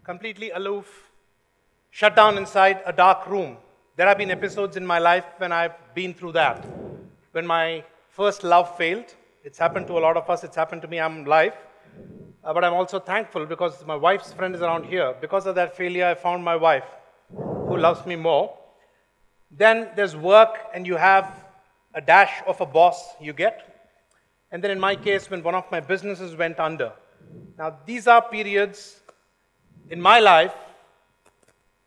completely aloof, shut down inside a dark room. There have been episodes in my life when I've been through that. When my first love failed, it's happened to a lot of us, it's happened to me, I'm alive. But I'm also thankful because my wife's friend is around here. Because of that failure, I found my wife who loves me more. Then there's work, and you have a dash of a boss you get. And then in my case, when one of my businesses went under. Now, these are periods in my life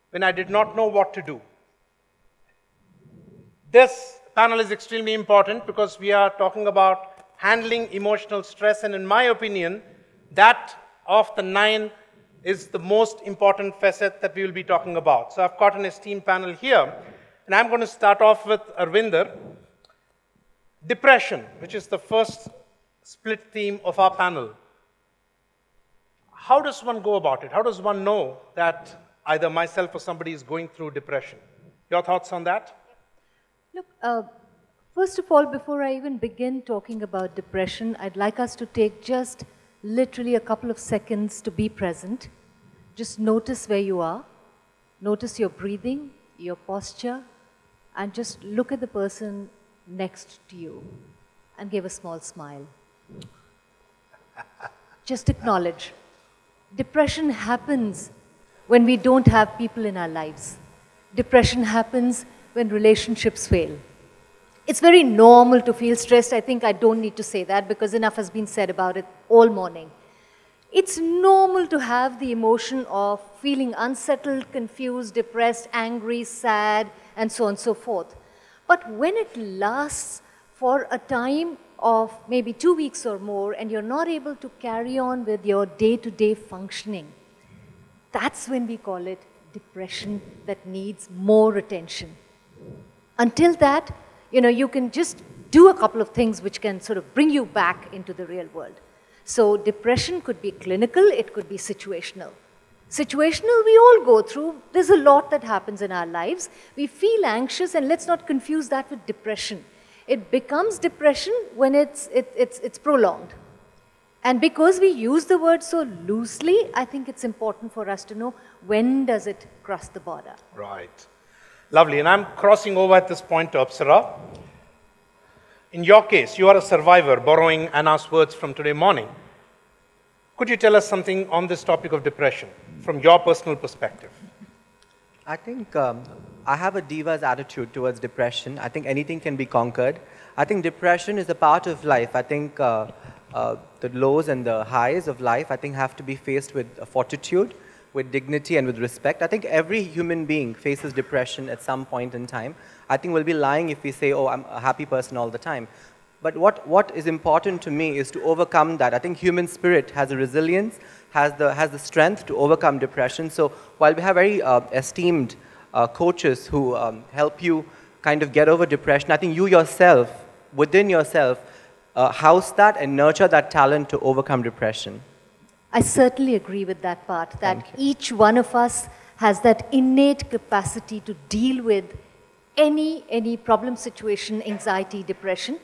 when I did not know what to do. This panel is extremely important because we are talking about handling emotional stress, and in my opinion, that of the 9 is the most important facet that we will be talking about. So I've got an esteemed panel here, and I'm going to start off with Arvinder. Depression, which is the first split theme of our panel. How does one go about it? How does one know that either myself or somebody is going through depression? Your thoughts on that? Look, first of all, before I even begin talking about depression, I'd like us to take just literally a couple of seconds to be present. Just notice where you are. Notice your breathing, your posture, and just look at the person next to you and give a small smile. Just acknowledge. Depression happens when we don't have people in our lives. Depression happens when relationships fail. It's very normal to feel stressed. I think I don't need to say that because enough has been said about it all morning. It's normal to have the emotion of feeling unsettled, confused, depressed, angry, sad, and so on and so forth. But when it lasts for a time of maybe 2 weeks or more and you're not able to carry on with your day-to-day functioning, that's when we call it depression that needs more attention. Until that, you can just do a couple of things which can sort of bring you back into the real world. So depression could be clinical, it could be situational. Situational, we all go through. There's a lot that happens in our lives. We feel anxious, and let's not confuse that with depression. It becomes depression when it's prolonged. And because we use the word so loosely, I think it's important for us to know when does it cross the border. Right. Lovely. And I'm crossing over at this point to Apsara. In your case, you are a survivor, borrowing Anna's words from today morning. Could you tell us something on this topic of depression from your personal perspective? I think I have a diva's attitude towards depression. I think anything can be conquered. I think depression is a part of life. I think the lows and the highs of life, I think, have to be faced with fortitude, with dignity, and with respect. I think every human being faces depression at some point in time. I think we'll be lying if we say, oh, I'm a happy person all the time. But what is important to me is to overcome that. I think human spirit has a resilience, has the strength to overcome depression. So while we have very esteemed coaches who help you kind of get over depression, I think you yourself, within yourself, house that and nurture that talent to overcome depression. I certainly agree with that part, that each one of us has that innate capacity to deal with any problem situation, anxiety, depression.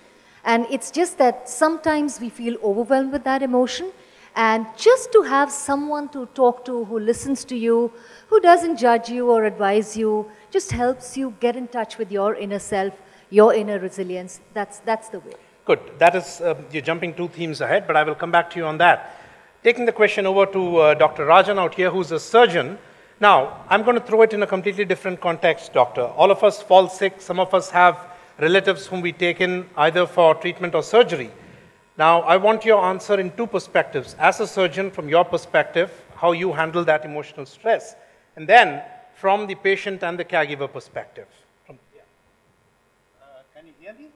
And it's just that sometimes we feel overwhelmed with that emotion. And just to have someone to talk to who listens to you, who doesn't judge you or advise you, just helps you get in touch with your inner self, your inner resilience. That's the way. Good. That is, you're jumping 2 themes ahead, but I will come back to you on that. Taking the question over to Dr. Rajan out here, who's a surgeon. Now, I'm going to throw it in a completely different context, doctor. All of us fall sick. Some of us have relatives whom we take in either for treatment or surgery. Now, I want your answer in 2 perspectives. As a surgeon, from your perspective, how you handle that emotional stress. And then, from the patient and the caregiver perspective. Can you hear me?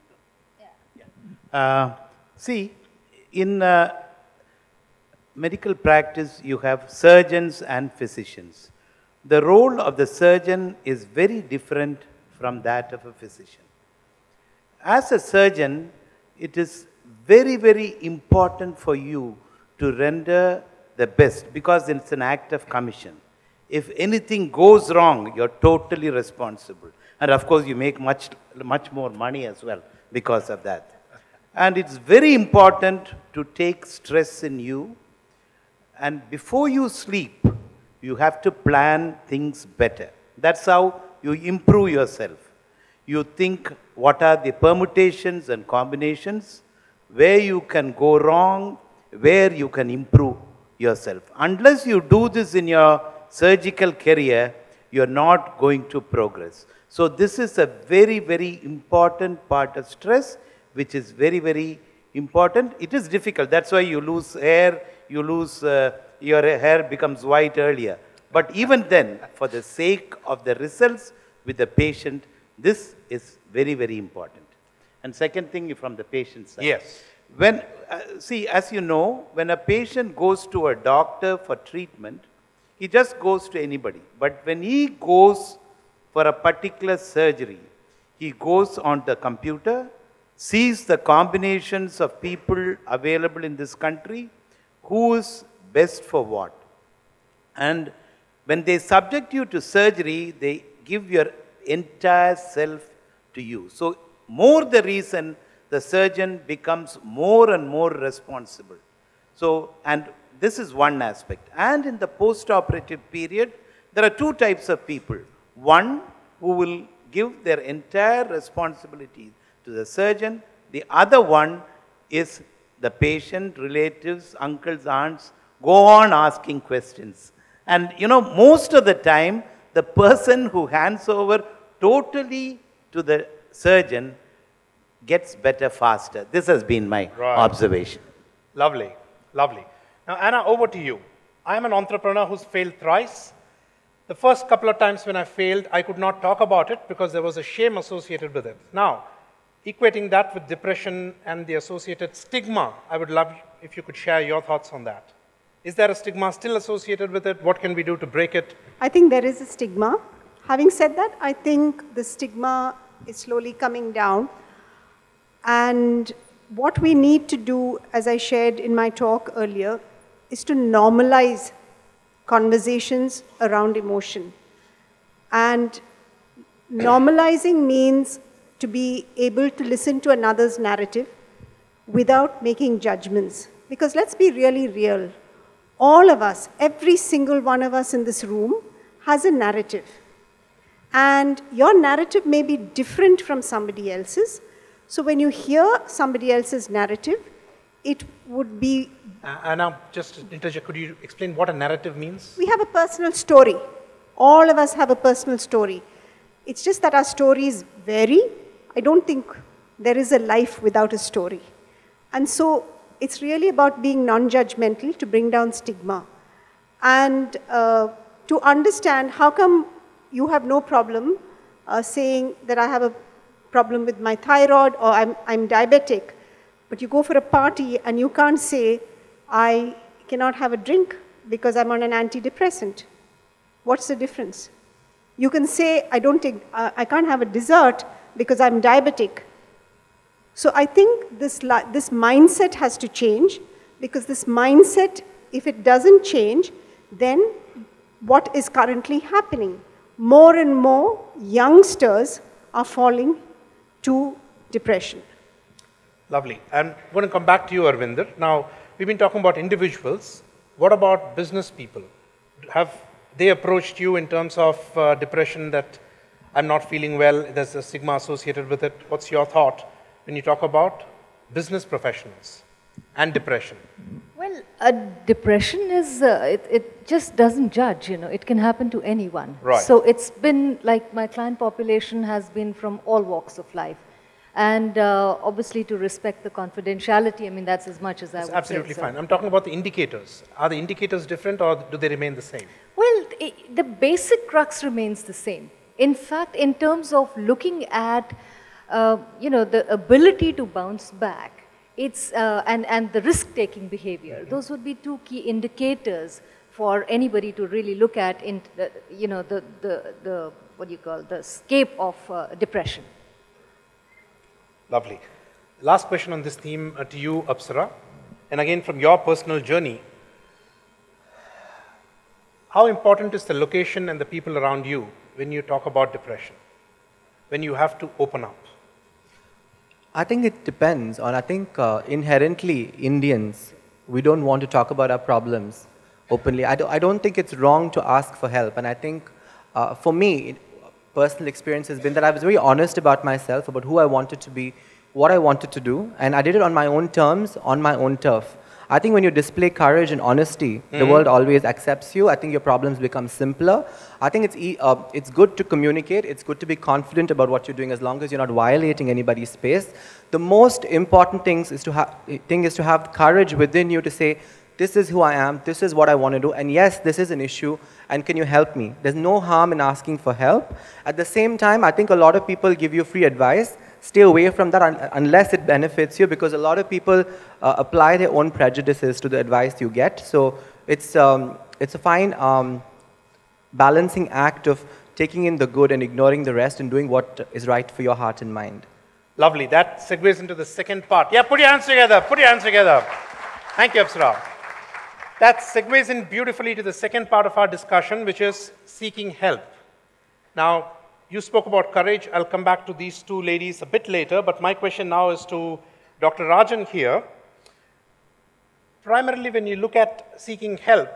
Yeah. See, in medical practice, you have surgeons and physicians. The role of the surgeon is very different from that of a physician. As a surgeon, it is very, very important for you to render the best because it's an act of commission. If anything goes wrong, you're totally responsible. And of course, you make much more money as well because of that. And it's very important to take stress in you. And before you sleep, You have to plan things better. That's how you improve yourself. You think what are the permutations and combinations, where you can go wrong, where you can improve yourself. Unless you do this in your surgical career, you're not going to progress. So this is a very, very important part of stress, which is very, very important. It is difficult. That's why you lose hair, you lose, your hair becomes white earlier. But even then, for the sake of the results with the patient, this is very, very important. And second thing from the patient side. Yes. When, see, as you know, when a patient goes to a doctor for treatment, he just goes to anybody. But when he goes for a particular surgery, he goes on the computer, sees the combinations of people available in this country, who is best for what. And when they subject you to surgery, they give your entire self to you. So more the reason the surgeon becomes more and more responsible. So, and this is one aspect. And in the post-operative period, there are two types of people. One who will give their entire responsibility to the surgeon. The other one is the patient, relatives, uncles, aunts, go on asking questions. And you know, most of the time, the person who hands over totally to the surgeon gets better faster. This has been my observation. Lovely, lovely. Now, Anna, over to you. I am an entrepreneur who's failed thrice. The first couple of times when I failed, I could not talk about it because there was a shame associated with it. Now, equating that with depression and the associated stigma, I would love if you could share your thoughts on that. Is there a stigma still associated with it? What can we do to break it? I think there is a stigma. Having said that, I think the stigma is slowly coming down. And what we need to do, as I shared in my talk earlier, is to normalize conversations around emotion. And normalizing means to be able to listen to another's narrative without making judgments. Because let's be really real. All of us, every single one of us in this room has a narrative. And your narrative may be different from somebody else's. So when you hear somebody else's narrative, it would be... Anna, just to interject, could you explain what a narrative means? We have a personal story. All of us have a personal story. It's just that our stories vary. I don't think there is a life without a story. And so it's really about being non-judgmental to bring down stigma. And to understand how come you have no problem saying that I have a problem with my thyroid or I'm diabetic, but you go for a party and you can't say, I cannot have a drink because I'm on an antidepressant. What's the difference? You can say, I can't have a dessert because I'm diabetic. So I think this mindset has to change, because this mindset, if it doesn't change, then what is currently happening? More and more youngsters are falling to depression. Lovely. I'm going to come back to you, Arvinder. Now, we've been talking about individuals. What about business people? Have they approached you in terms of depression, that I'm not feeling well, there's a stigma associated with it? What's your thought when you talk about business professionals and depression? Well, depression is, it just doesn't judge, you know. It can happen to anyone. Right. So it's been, like, my client population has been from all walks of life. And obviously to respect the confidentiality, I mean, that's as much as I would say. Absolutely fine. I'm talking about the indicators. Are the indicators different, or do they remain the same? Well, the basic crux remains the same. In fact, in terms of looking at, you know, the ability to bounce back, it's, and the risk-taking behavior, those would be two key indicators for anybody to really look at in, you know, the what do you call, the scape of depression. Lovely. Last question on this theme to you, Apsara. And again, from your personal journey, how important is the location and the people around you when you talk about depression, when you have to open up? I think it depends on, I think inherently Indians, we don't want to talk about our problems. openly. I don't think it's wrong to ask for help. And I think for me, personal experience has been that I was very honest about myself, about who I wanted to be, what I wanted to do, and I did it on my own terms, on my own turf. I think when you display courage and honesty, the world always accepts you. I think your problems become simpler. I think it's good to communicate. It's good to be confident about what you're doing as long as you're not violating anybody's space. The most important thing is to have courage within you to say, this is who I am, this is what I want to do, and yes, this is an issue, and can you help me? There's no harm in asking for help. At the same time, I think a lot of people give you free advice. Stay away from that unless it benefits you, because a lot of people apply their own prejudices to the advice you get. So it's a fine balancing act of taking in the good and ignoring the rest and doing what is right for your heart and mind. Lovely. That segues into the second part. Yeah, put your hands together. Put your hands together. Thank you, Apsara. That segues in beautifully to the second part of our discussion, which is seeking help. Now, you spoke about courage. I'll come back to these two ladies a bit later, but my question now is to Dr. Rajan here. Primarily, when you look at seeking help,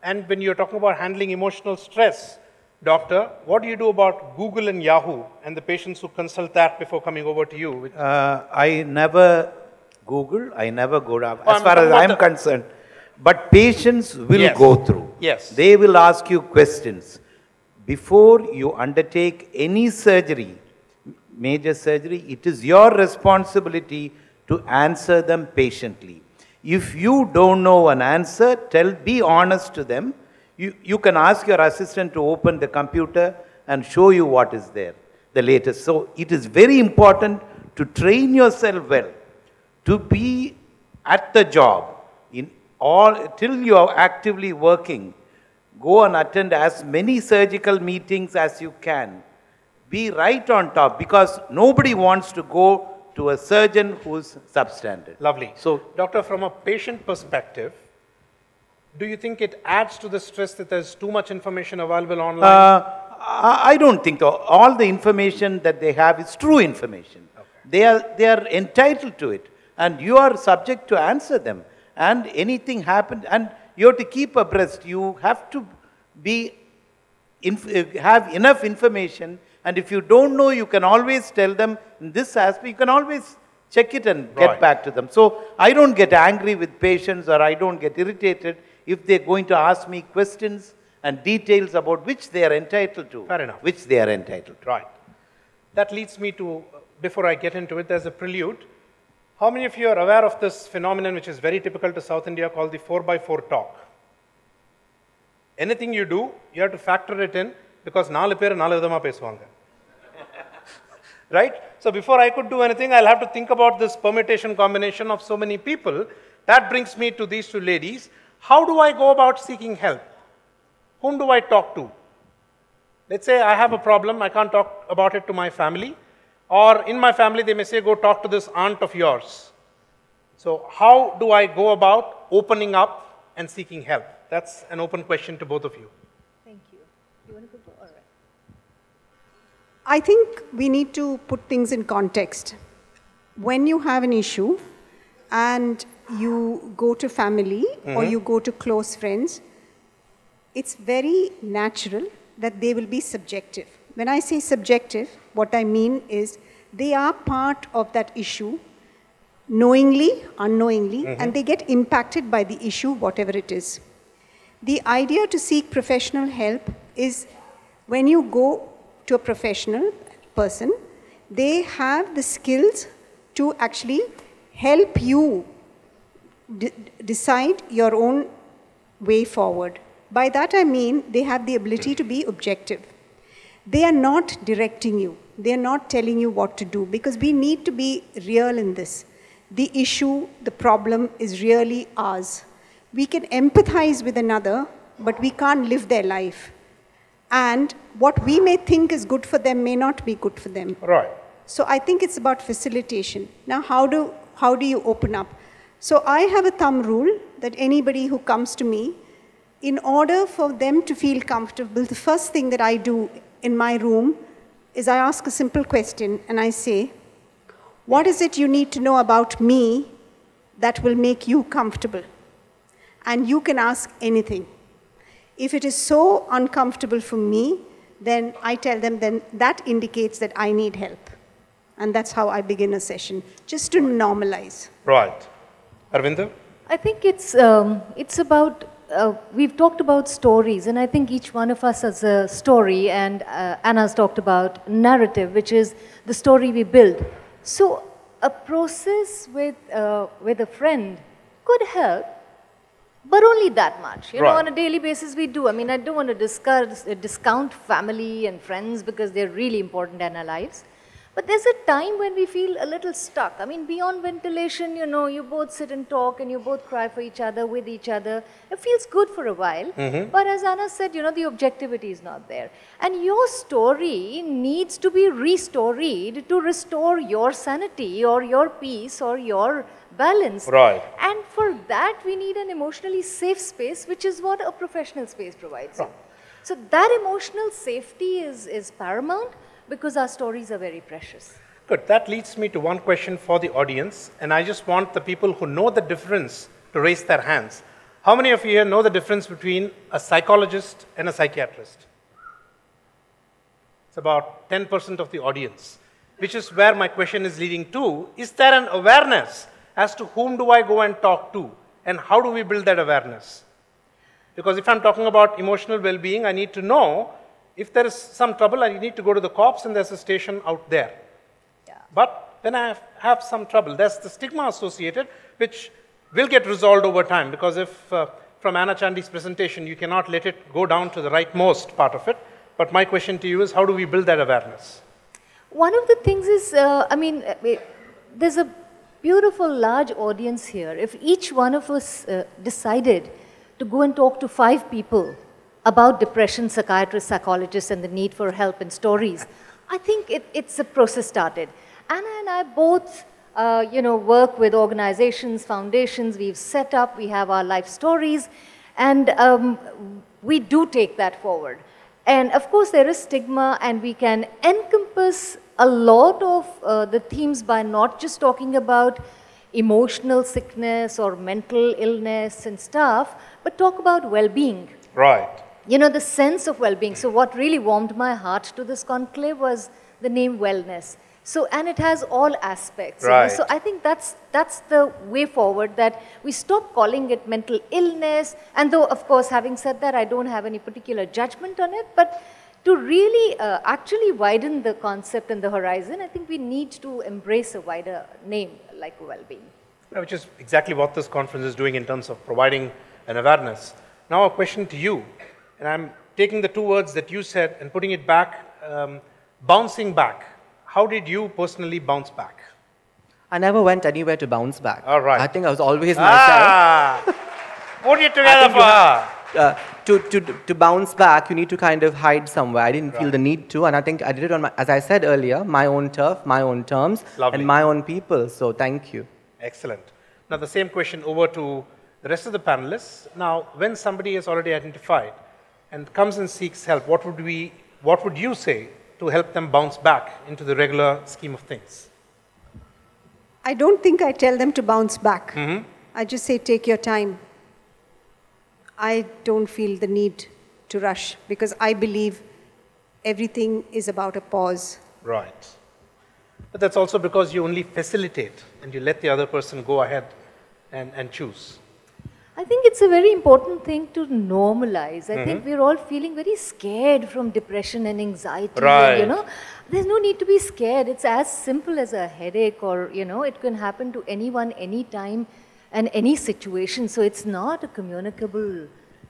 and when you're talking about handling emotional stress, doctor, what do you do about Google and Yahoo and the patients who consult that before coming over to you? I never Google, I never go down, as far as I'm concerned. But patients will go through. Yes. They will ask you questions. Before you undertake any surgery, major surgery, it is your responsibility to answer them patiently. If you don't know an answer, be honest to them. You can ask your assistant to open the computer and show you what is there, the latest. So it is very important to train yourself well, to be at the job, till you are actively working. Go and attend as many surgical meetings as you can. Be right on top, because nobody wants to go to a surgeon who's substandard. Lovely. So, doctor, from a patient perspective, do you think it adds to the stress that there's too much information available online? I don't think so. All the information that they have is true information. Okay. They are entitled to it, and you are subject to answer them. And anything happened, and you have to keep abreast. You have to have enough information, and if you don't know, you can always tell them in this aspect. You can always check it and get back to them. So I don't get angry with patients, or I don't get irritated if they're going to ask me questions and details about which they are entitled to. Fair enough. Which they are entitled to. Right. That leads me to, before I get into it, there's a prelude. How many of you are aware of this phenomenon, which is very typical to South India, called the 4x4 talk? Anything you do, you have to factor it in, because 4 பேர் 4 விதமா பேசுவாங்க. Right? So before I could do anything, I'll have to think about this permutation combination of so many people. That brings me to these two ladies. How do I go about seeking help? Whom do I talk to? Let's say I have a problem, I can't talk about it to my family. Or in my family, they may say, go talk to this aunt of yours. So how do I go about opening up and seeking help? That's an open question to both of you. Thank you. You want to go? All right. I think we need to put things in context. When you have an issue and you go to family or you go to close friends, it's very natural that they will be subjective. When I say subjective, what I mean is they are part of that issue, knowingly, unknowingly, and they get impacted by the issue, whatever it is. The idea to seek professional help is when you go to a professional person, they have the skills to actually help you decide your own way forward. By that I mean they have the ability to be objective. They are not directing you. They are not telling you what to do, because we need to be real in this. The issue, the problem is really ours. We can empathize with another, but we can't live their life. And what we may think is good for them may not be good for them. Right. So I think it's about facilitation. Now, how do you open up? So I have a thumb rule that anybody who comes to me, in order for them to feel comfortable, the first thing that I do in my room is I ask a simple question and I say, what is it you need to know about me that will make you comfortable? And you can ask anything. If it is so uncomfortable for me, then I tell them then that indicates that I need help. And that's how I begin a session, just to normalize. Right. Arvinder? I think it's about, we've talked about stories, and I think each one of us has a story, and Anna's talked about narrative, which is the story we build. So a process with a friend could help, but only that much. You know, on a daily basis we do. I mean, I don't want to discount family and friends because they're really important in our lives. But there's a time when we feel a little stuck. I mean, beyond ventilation, you know, you both sit and talk and you both cry for each other, with each other. It feels good for a while. But as Anna said, you know, the objectivity is not there. And your story needs to be restoried to restore your sanity or your peace or your balance. Right. And for that, we need an emotionally safe space, which is what a professional space provides. Right. So that emotional safety is paramount, because our stories are very precious. Good. That leads me to one question for the audience, and I just want the people who know the difference to raise their hands. How many of you here know the difference between a psychologist and a psychiatrist? It's about 10% of the audience, which is where my question is leading to. Is there an awareness as to whom do I go and talk to, and how do we build that awareness? Because if I'm talking about emotional well-being, I need to know if there is some trouble, I need to go to the cops, and there's a station out there. Yeah. But when I have some trouble, there's the stigma associated, which will get resolved over time, because if from Anna Chandy's presentation, you cannot let it go down to the rightmost part of it. But my question to you is, how do we build that awareness? One of the things is, I mean, there's a beautiful large audience here. If each one of us decided to go and talk to 5 people about depression, psychiatrists, psychologists, and the need for help and stories, I think it's a process started. Anna and I both, you know, work with organizations, foundations. We've set up, we have our life stories, and we do take that forward. And of course, there is stigma, and we can encompass a lot of the themes by not just talking about emotional sickness or mental illness and stuff, but talk about well-being. Right. You know, the sense of well-being. So what really warmed my heart to this conclave was the name wellness. So, and it has all aspects. Right. You know? So I think that's the way forward, that we stop calling it mental illness. And though, of course, having said that, I don't have any particular judgment on it, but to really actually widen the concept and the horizon, I think we need to embrace a wider name like well-being. Which is exactly what this conference is doing in terms of providing an awareness. Now a question to you. And I'm taking the 2 words that you said and putting it back, bouncing back. How did you personally bounce back? I never went anywhere to bounce back. All right. I think I was always myself. Put it together for her. To bounce back, you need to kind of hide somewhere. I didn't feel the need to, and I think I did it on, as I said earlier, my own turf, my own terms, and my own people. So thank you. Excellent. Now the same question over to the rest of the panelists. Now, when somebody is already identified and comes and seeks help, what would you say to help them bounce back into the regular scheme of things? I don't think I tell them to bounce back. I just say, take your time. I don't feel the need to rush, because I believe everything is about a pause. Right. But that's also because you only facilitate and you let the other person go ahead and choose. I think it's a very important thing to normalize. I think we're all feeling very scared from depression and anxiety. Right. And, you know, there's no need to be scared. It's as simple as a headache, or, you know, it can happen to anyone, anytime, and any situation. So it's not a communicable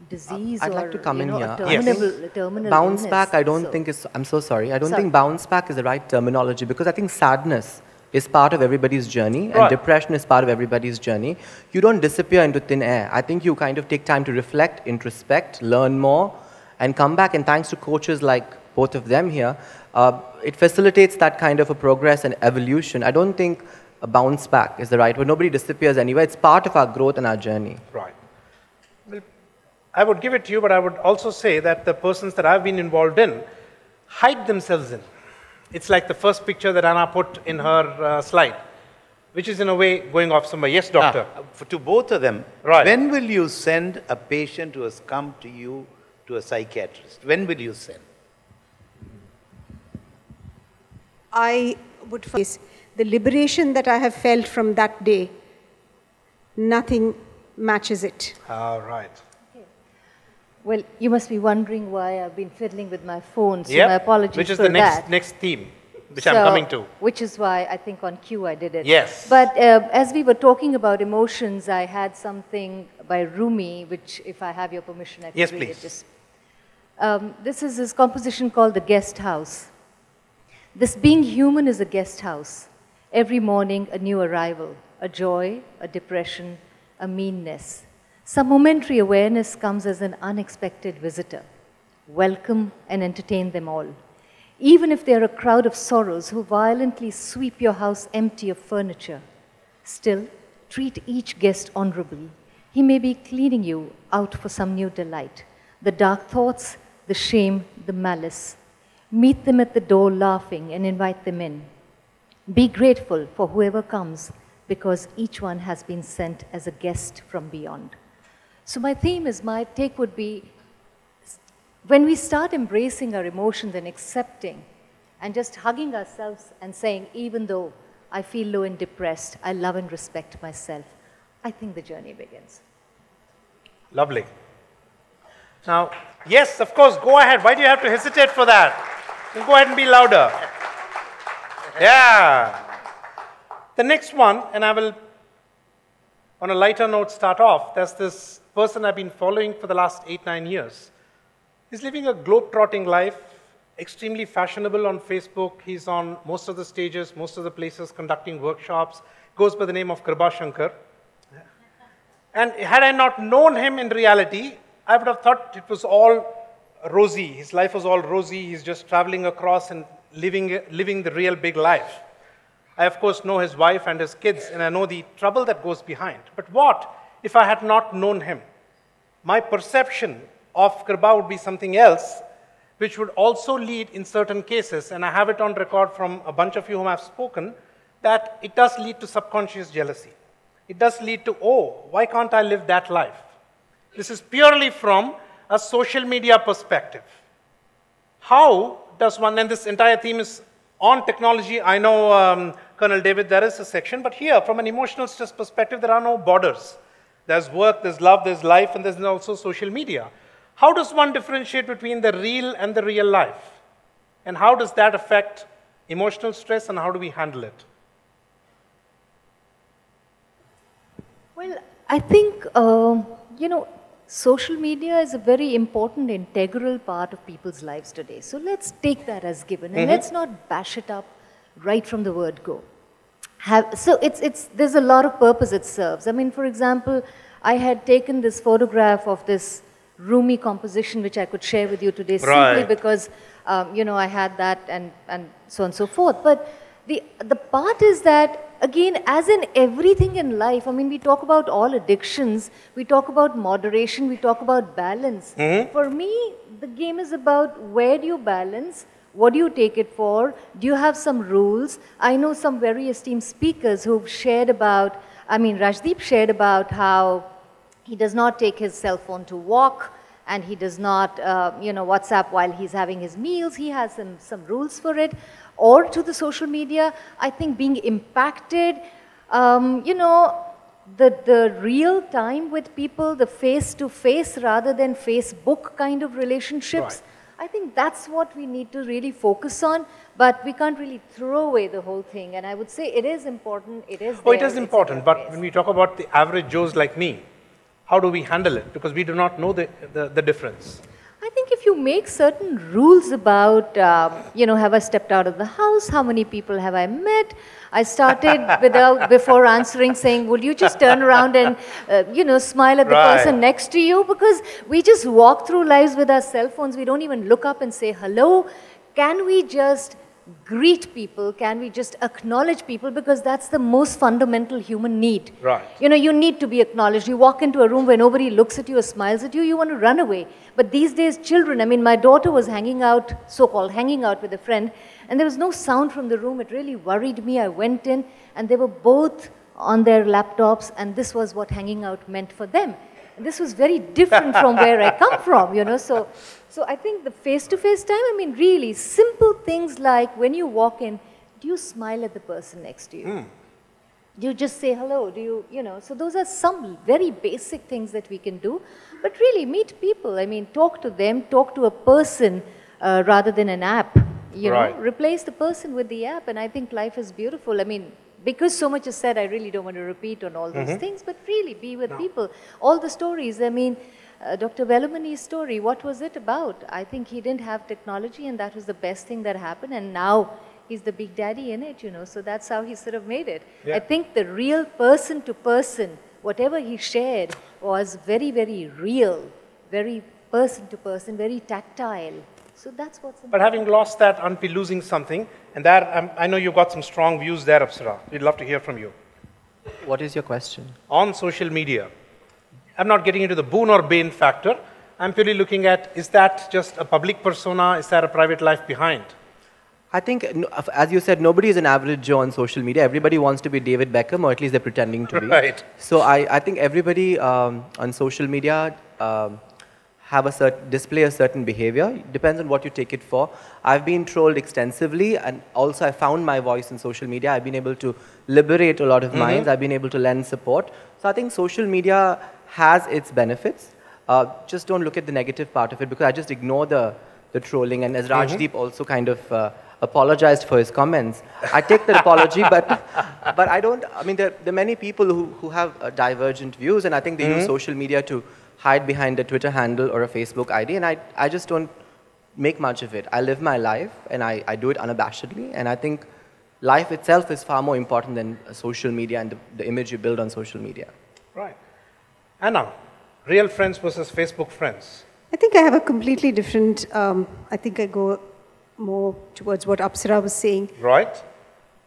disease. I'd or, like to come in know, here. a terminal Bounce illness. back, I don't think is, I'm so sorry, I don't think bounce back is the right terminology, because I think sadness is part of everybody's journey, and depression is part of everybody's journey. You don't disappear into thin air. I think you kind of take time to reflect, introspect, learn more, and come back. And thanks to coaches like both of them here, it facilitates that kind of a progress and evolution. I don't think a bounce back is the right word. Nobody disappears anywhere. It's part of our growth and our journey. Right. Well, I would give it to you, but I would also say that the persons that I've been involved in hide themselves in. It's like the first picture that Anna put in her slide, which is in a way going off somewhere. Yes, doctor. To both of them, when will you send a patient who has come to you to a psychiatrist? When will you send? I would face the liberation that I have felt from that day. Nothing matches it. All right. Well, you must be wondering why I've been fiddling with my phone, so Yep. my apologies Which is for the that. next theme, which I'm coming to. Which is why I think on cue I did it. Yes. But as we were talking about emotions, I had something by Rumi, which if I have your permission, I could Yes, read please. it. This is his composition called The Guest House. This being human is a guest house. Every morning a new arrival, a joy, a depression, a meanness. Some momentary awareness comes as an unexpected visitor. Welcome and entertain them all. Even if they are a crowd of sorrows who violently sweep your house empty of furniture, still treat each guest honorably. He may be cleaning you out for some new delight. The dark thoughts, the shame, the malice. Meet them at the door laughing and invite them in. Be grateful for whoever comes because each one has been sent as a guest from beyond. So my theme is, my take would be, when we start embracing our emotions and accepting and just hugging ourselves and saying, even though I feel low and depressed, I love and respect myself, I think the journey begins. Lovely. Now, yes, of course, go ahead. Why do you have to hesitate for that? You go ahead and be louder. Yeah. The next one, and I will, on a lighter note, start off. There's this person I've been following for the last 8-9 years. He's living a globe-trotting life, extremely fashionable on Facebook. He's on most of the stages, most of the places, conducting workshops. Goes by the name of Pravin Shekar. And had I not known him in reality, I would have thought it was all rosy. His life was all rosy. He's just traveling across and living the real big life. I, of course, know his wife and his kids, and I know the trouble that goes behind. But what if I had not known him? My perception of Kripa would be something else, which would also lead in certain cases, and I have it on record from a bunch of you whom I've spoken, that it does lead to subconscious jealousy. It does lead to, oh, why can't I live that life? This is purely from a social media perspective. How does one, and this entire theme is on technology. I know, Colonel David, there is a section, but here, from an emotional stress perspective, there are no borders. There's work, there's love, there's life, and there's also social media. How does one differentiate between the real and the real life? And how does that affect emotional stress, and how do we handle it? Well, I think, social media is a very important, integral part of people's lives today. So let's take that as given, and let's not bash it up right from the word go. There's a lot of purpose it serves. I mean, for example, I had taken this photograph of this Rumi composition, which I could share with you today, simply because, I had that and so on and so forth. But the part is that, again, as in everything in life, I mean, we talk about all addictions, we talk about moderation, we talk about balance. For me, the game is about where do you balance, what do you take it for, do you have some rules? I know some very esteemed speakers who've shared about, Rajdeep shared about how he does not take his cell phone to walk, and he does not, WhatsApp while he's having his meals. He has some rules for it. Or to the social media, I think being impacted, the real time with people, the face-to-face rather than Facebook kind of relationships. Right. I think that's what we need to really focus on, but we can't really throw away the whole thing. And I would say it is important, it is Oh, it is important, but when we talk about the average Joes like me, how do we handle it? Because we do not know the difference. I think if you make certain rules about, have I stepped out of the house? How many people have I met? I started before answering saying, would you just turn around and, smile at the person next to you? Because we just walk through lives with our cell phones. We don't even look up and say hello. Can we just greet people? Can we just acknowledge people? Because that's the most fundamental human need. Right. You need to be acknowledged. You walk into a room where nobody looks at you or smiles at you, you want to run away. But these days, children, my daughter was hanging out, so-called hanging out with a friend, and there was no sound from the room. It really worried me. I went in, and they were both on their laptops, and this was what hanging out meant for them. this was very different from where I come from, you know. So I think the face-to-face time, I mean, really simple things like when you walk in, do you smile at the person next to you? Do you just say hello? Do you, you know, so those are some very basic things that we can do. But really, meet people. I mean, talk to them, talk to a person rather than an app. You know, replace the person with the app. And I think life is beautiful. I mean, because so much is said, I really don't want to repeat on all those things, but really be with people. All the stories, I mean, Dr. Velumani's story, what was it about? I think he didn't have technology and that was the best thing that happened, and now he's the big daddy in it, you know, so that's how he sort of made it. Yeah. I think the real person to person, whatever he shared was very, very real, very person to person, very tactile. So that's what's important. But having lost that, aren't we losing something? And that, I know you've got some strong views there, Apsara. We'd love to hear from you. What is your question? On social media. I'm not getting into the boon or bane factor. I'm purely looking at, is that just a public persona? Is there a private life behind? I think, as you said, nobody is an average Joe on social media. Everybody wants to be David Beckham, or at least they're pretending to be. Right. So I think everybody on social media display a certain behavior. It depends on what you take it for. I've been trolled extensively, and also I found my voice in social media. I've been able to liberate a lot of minds. I've been able to lend support. So I think social media has its benefits. Just don't look at the negative part of it, because I just ignore the trolling. And as Rajdeep also kind of apologized for his comments, I take that apology, but I don't. I mean, there are many people who have divergent views, and I think they use social media to hide behind a Twitter handle or a Facebook ID, and I just don't make much of it. I live my life, and I do it unabashedly, and I think life itself is far more important than social media and the image you build on social media. Right. Anna, real friends versus Facebook friends. I think I have a completely different, I think I go more towards what Apsara was saying. Right.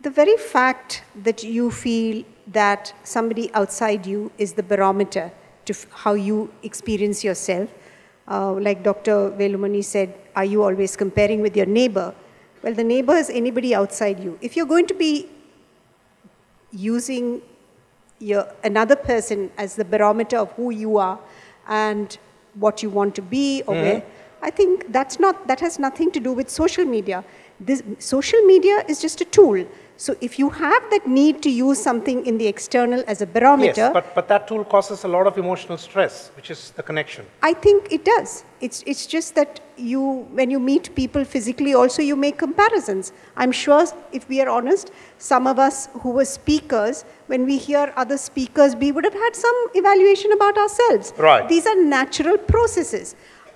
The very fact that you feel that somebody outside you is the barometer to how you experience yourself. Like Dr. Velumani said, are you always comparing with your neighbor? Well, the neighbor is anybody outside you. If you're going to be using another person as the barometer of who you are and what you want to be or where, I think that has nothing to do with social media. Social media is just a tool. So if you have that need to use something in the external as a barometer... Yes, but that tool causes a lot of emotional stress, which is the connection. I think it does. It's just that when you meet people physically also, you make comparisons. I'm sure, if we are honest, some of us who were speakers, when we hear other speakers, we would have had some evaluation about ourselves. Right. These are natural processes.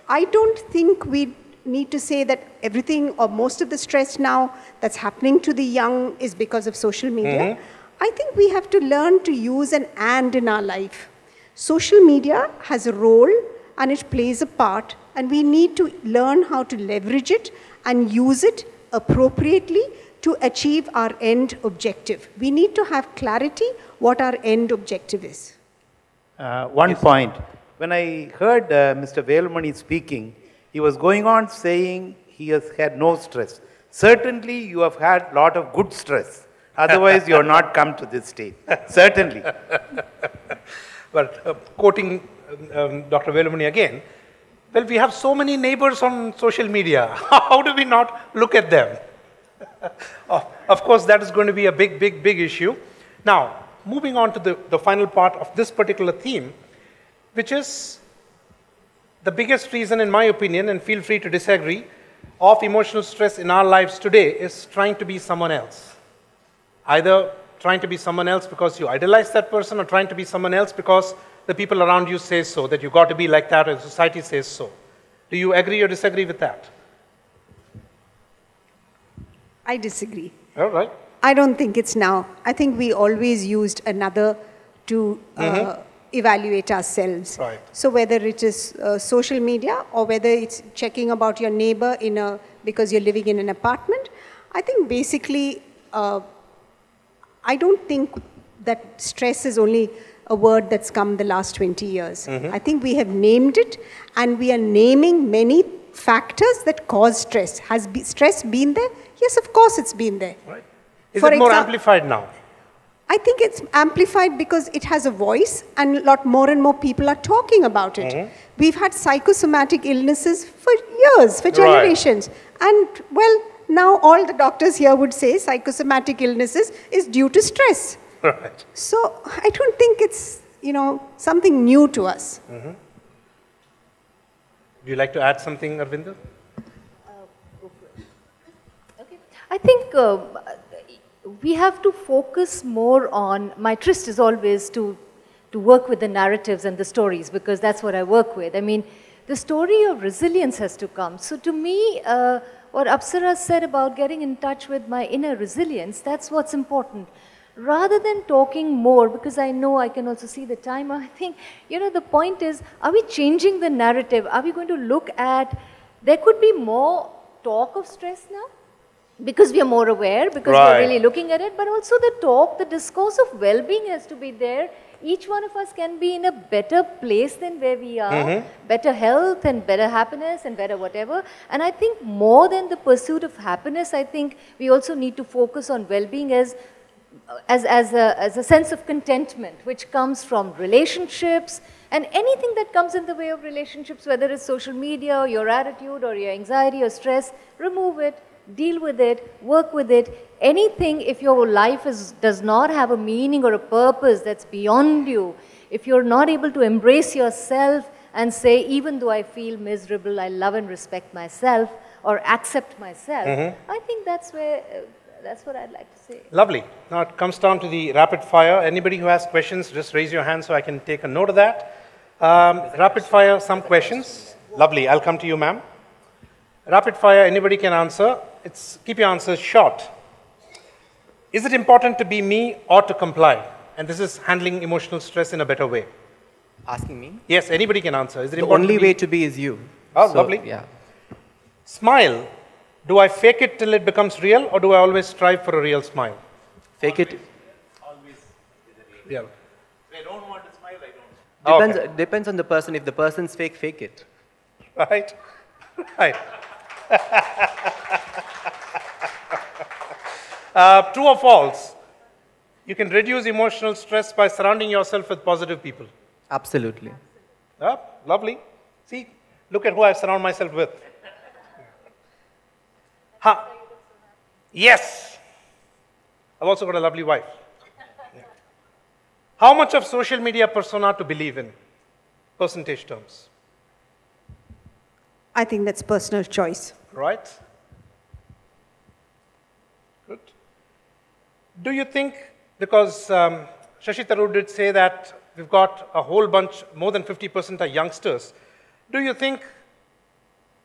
I don't think we need to say that everything or most of the stress now that's happening to the young is because of social media. I think we have to learn to use an "and" in our life. Social media has a role and it plays a part, and we need to learn how to leverage it and use it appropriately to achieve our end objective. We need to have clarity what our end objective is. One point. When I heard Mr. Velumani speaking, he was going on saying he has had no stress. Certainly, you have had a lot of good stress. Otherwise, you have not come to this stage. Certainly. But quoting Dr. Velumani again, well, we have so many neighbors on social media. How do we not look at them? Of course, that is going to be a big, big, big issue. Now, moving on to the final part of this particular theme, which is the biggest reason, in my opinion, and feel free to disagree, of emotional stress in our lives today is trying to be someone else. Either trying to be someone else because you idolize that person, or trying to be someone else because the people around you say so, that you got to be like that, or society says so. Do you agree or disagree with that? I disagree. All right. I don't think it's now. I think we always used another to evaluate ourselves. Right. So whether it is social media or whether it's checking about your neighbor because you're living in an apartment, I think basically, I don't think that stress is only a word that's come the last 20 years. I think we have named it, and we are naming many factors that cause stress. Has stress been there? Yes, of course it's been there. Right. Is it more amplified now? I think it's amplified because it has a voice and a lot more and more people are talking about it. We've had psychosomatic illnesses for years, for generations. And well, now all the doctors here would say psychosomatic illnesses is due to stress. Right. So I don't think it's, you know, something new to us. Would you like to add something, Arvinder? Okay. I think we have to focus more on, my tryst is always to work with the narratives and the stories, because that's what I work with. I mean, the story of resilience has to come. So to me, what Apsara said about getting in touch with my inner resilience, that's what's important. Rather than talking more, because I know I can also see the time, I think, you know, the point is, are we changing the narrative? Are we going to look at, there could be more talk of stress now? Because we are more aware, because we are really looking at it, but also the talk, the discourse of well-being has to be there. Each one of us can be in a better place than where we are, better health and better happiness and better whatever. And I think more than the pursuit of happiness, I think we also need to focus on well-being as a sense of contentment, which comes from relationships and anything that comes in the way of relationships, whether it's social media or your attitude or your anxiety or stress, remove it. Deal with it, work with it. Anything, if your life does not have a meaning or a purpose that's beyond you, if you're not able to embrace yourself and say, even though I feel miserable, I love and respect myself or accept myself, I think that's where, that's what I'd like to say. Lovely. Now it comes down to the rapid fire. Anybody who has questions, just raise your hand so I can take a note of that. Rapid fire, some questions. Lovely. I'll come to you, ma'am. Rapid fire, anybody can answer. Keep your answers short. Is it important to be me or to comply? And this is handling emotional stress in a better way. Asking me? Yes, anybody can answer. Is it The important only way to be is you. Oh, lovely. Yeah. Smile. Do I fake it till it becomes real, or do I always strive for a real smile? Fake it. Always Yeah. If I don't want to smile, I don't. Depends on the person. If the person's fake, fake it. Right? Right. True or false? You can reduce emotional stress by surrounding yourself with positive people. Absolutely. Lovely. See, look at who I surround myself with. Yes. I've also got a lovely wife. Yeah. How much of social media persona to believe in? Percentage terms. I think that's personal choice. Right? Good. Do you think, because Shashi Tharoor did say that we've got a whole bunch, more than 50% are youngsters, do you think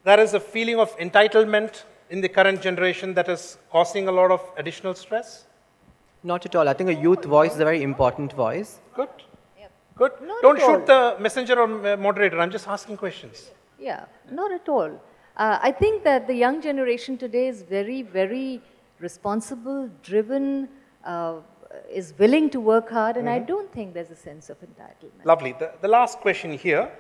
there is a feeling of entitlement in the current generation that is causing a lot of additional stress? Not at all. I think a youth voice is a very important voice. Good. Good. Not Don't at all. shoot the messenger or moderator. I'm just asking questions. Yeah, not at all. I think that the young generation today is very, very responsible, driven, is willing to work hard, and I don't think there's a sense of entitlement. Lovely. The last question here.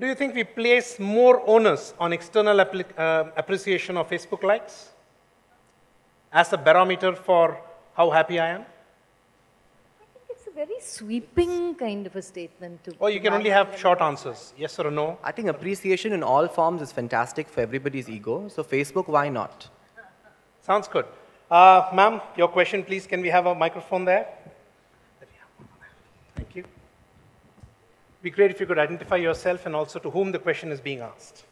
Do you think we place more onus on external appreciation of Facebook likes as a barometer for how happy I am? It's a very sweeping kind of a statement. Or you can only have short answers, yes or no. I think appreciation in all forms is fantastic for everybody's ego. So Facebook, why not? Sounds good. Ma'am, your question, please. Can we have a microphone there? Thank you. It'd be great if you could identify yourself and also to whom the question is being asked.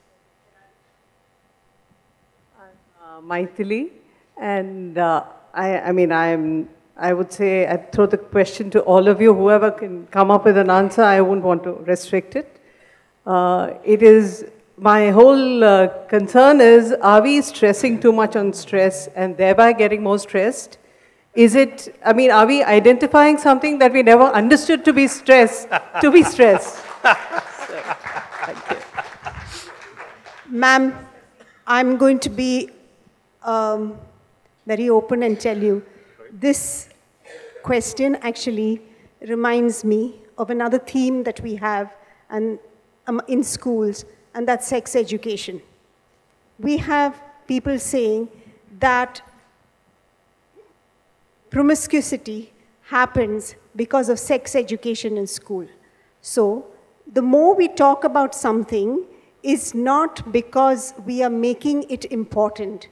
Maithili, and I would say I'd throw the question to all of you. Whoever can come up with an answer, I wouldn't want to restrict it. My whole concern is, are we stressing too much on stress and thereby getting more stressed? Are we identifying something that we never understood to be stress, to be stress? Thank you. Ma'am, I'm going to be very open and tell you, this question actually reminds me of another theme that we have in schools, and that's sex education. We have people saying that promiscuity happens because of sex education in school. So the more we talk about something is not because we are making it important.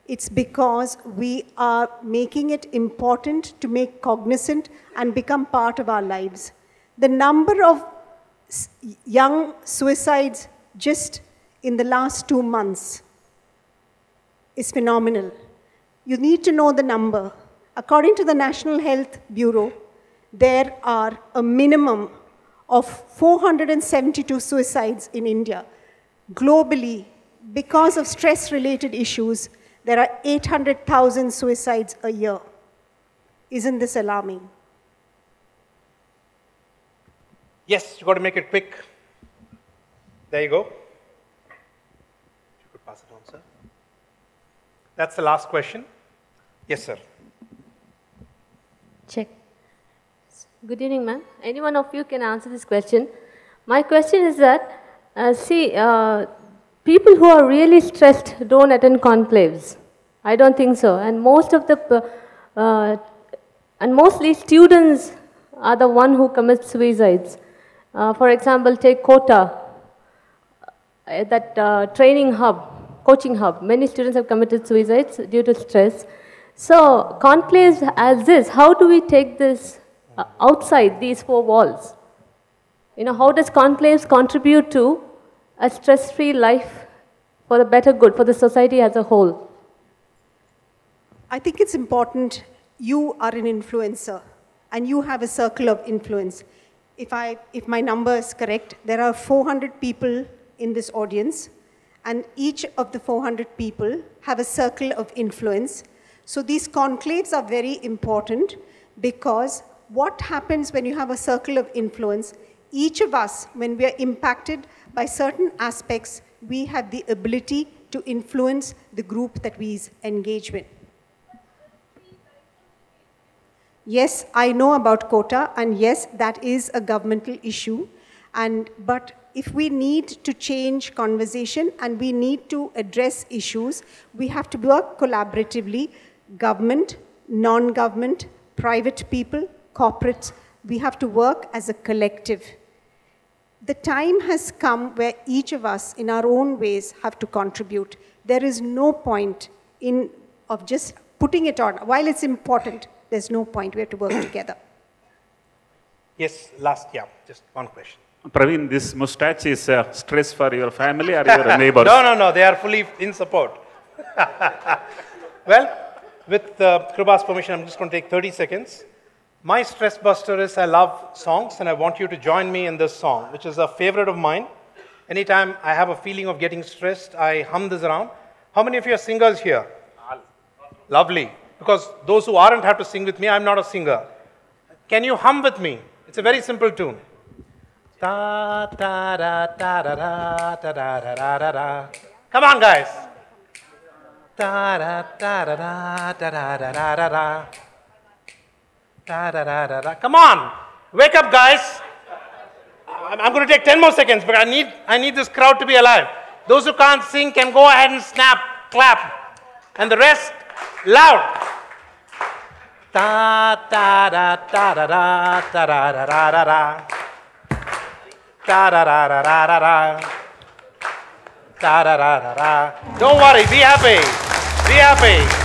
It's because we are making it important to make cognizant and become part of our lives. The number of young suicides just in the last 2 months is phenomenal. You need to know the number. According to the National Health Bureau, there are a minimum of 472 suicides in India. Globally, because of stress-related issues, there are 800,000 suicides a year. Isn't this alarming? Yes, you got to make it quick. There you go. You could pass it on, sir. That's the last question. Yes, sir. Check. Good evening, ma'am. Any one of you can answer this question. My question is that, people who are really stressed don't attend conclaves. I don't think so. And mostly students are the one who commit suicides. For example, take Kota, that training hub, coaching hub. Many students have committed suicides due to stress. So conclaves as this, how do we take this outside these 4 walls? You know, how does conclaves contribute to a stress-free life for the better good, for the society as a whole? I think it's important. You are an influencer, and you have a circle of influence. If my number is correct, there are 400 people in this audience, and each of the 400 people have a circle of influence. So these conclaves are very important because what happens when you have a circle of influence, each of us, when we are impacted by certain aspects, we have the ability to influence the group that we engage with. Yes, I know about quota, and yes, that is a governmental issue. But if we need to change conversation and we need to address issues, we have to work collaboratively. Government, non-government, private people, corporates, we have to work as a collective. The time has come where each of us, in our own ways, have to contribute. There is no point of just putting it on. While it's important, there's no point. We have to work together. Yes, just one question. Pravin, this mustache is stress for your family or your neighbors? No, they are fully in support. Well, with Kripa's permission, I'm just going to take 30 seconds. My stress buster is I love songs, and I want you to join me in this song, which is a favorite of mine. Anytime I have a feeling of getting stressed, I hum this around. How many of you are singers here? Lovely. Because those who aren't have to sing with me, I'm not a singer. Can you hum with me? It's a very simple tune. Ta ta da ta da da ta da da da da da. Come on, guys. Ta da ta da da ta da da da da da. Da da da da da. Come on, wake up, guys. I'm going to take 10 more seconds, but I need this crowd to be alive. Those who can't sing can go ahead and snap, clap, and the rest loud. Ta ta da ta da da ta da da da da da. Ta da da da da da da. Ta da da da da. Don't worry, be happy. Be happy.